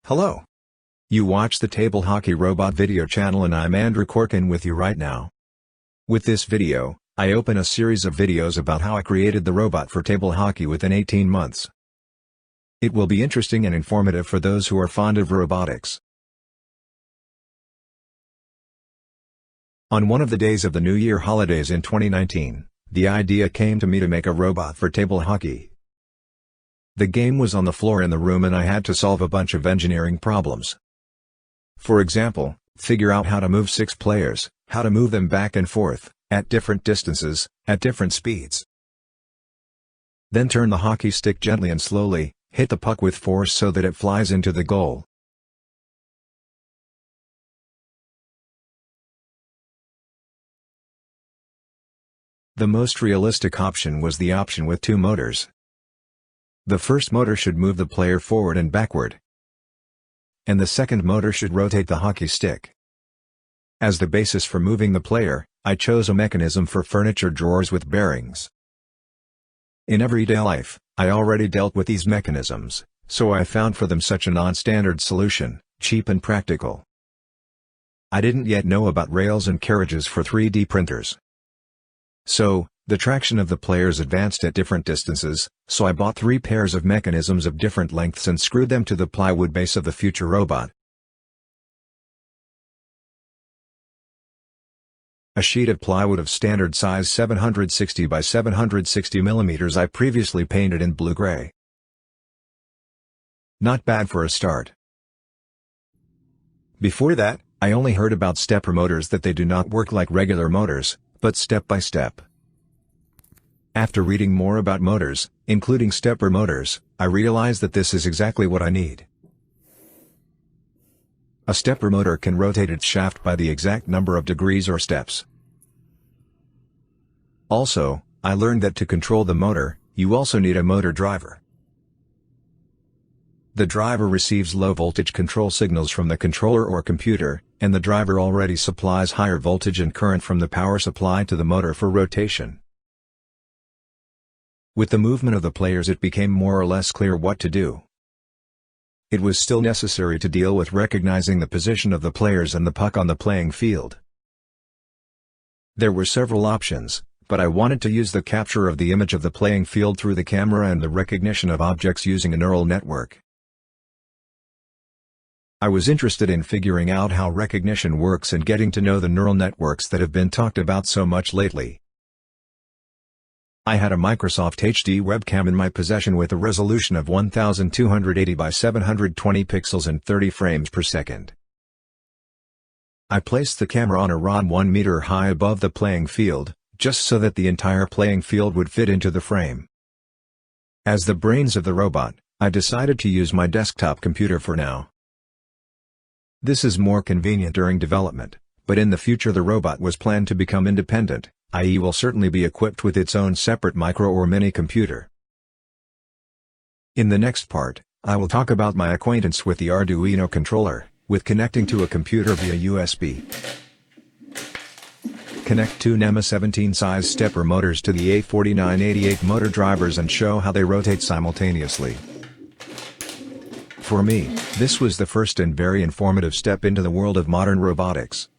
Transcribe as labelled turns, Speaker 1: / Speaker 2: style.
Speaker 1: Hello. You watch the Table Hockey Robot video channel and I'm Andrew Corkin with you right now. With this video, I open a series of videos about how I created the robot for table hockey within 18 months. It will be interesting and informative for those who are fond of robotics. On one of the days of the New Year holidays in 2019, the idea came to me to make a robot for table hockey. The game was on the floor in the room and I had to solve a bunch of engineering problems. For example, figure out how to move 6 players, how to move them back and forth, at different distances, at different speeds. Then turn the hockey stick gently and slowly, hit the puck with force so that it flies into the goal. The most realistic option was the option with 2 motors. The first motor should move the player forward and backward, and the second motor should rotate the hockey stick. As the basis for moving the player, I chose a mechanism for furniture drawers with bearings. In everyday life, I already dealt with these mechanisms, so I found for them such a non-standard solution, cheap and practical. I didn't yet know about rails and carriages for 3D printers. So, the traction of the players advanced at different distances, so I bought 3 pairs of mechanisms of different lengths and screwed them to the plywood base of the future robot. A sheet of plywood of standard size 760 by 760 mm I previously painted in blue-gray. Not bad for a start. Before that, I only heard about stepper motors that they do not work like regular motors, but step by step. After reading more about motors, including stepper motors, I realized that this is exactly what I need. A stepper motor can rotate its shaft by the exact number of degrees or steps. Also, I learned that to control the motor, you also need a motor driver. The driver receives low voltage control signals from the controller or computer, and the driver already supplies higher voltage and current from the power supply to the motor for rotation. With the movement of the players it became more or less clear what to do. It was still necessary to deal with recognizing the position of the players and the puck on the playing field. There were several options, but I wanted to use the capture of the image of the playing field through the camera and the recognition of objects using a neural network. I was interested in figuring out how recognition works and getting to know the neural networks that have been talked about so much lately. I had a Microsoft HD webcam in my possession with a resolution of 1280 by 720 pixels and 30 frames per second. I placed the camera on a rod 1 meter high above the playing field, just so that the entire playing field would fit into the frame. As the brains of the robot, I decided to use my desktop computer for now. This is more convenient during development, but in the future the robot was planned to become independent, i.e. will certainly be equipped with its own separate micro or mini computer. In the next part, I will talk about my acquaintance with the Arduino controller, with connecting to a computer via USB. Connect 2 NEMA 17 size stepper motors to the A4988 motor drivers and show how they rotate simultaneously. For me, this was the first and very informative step into the world of modern robotics.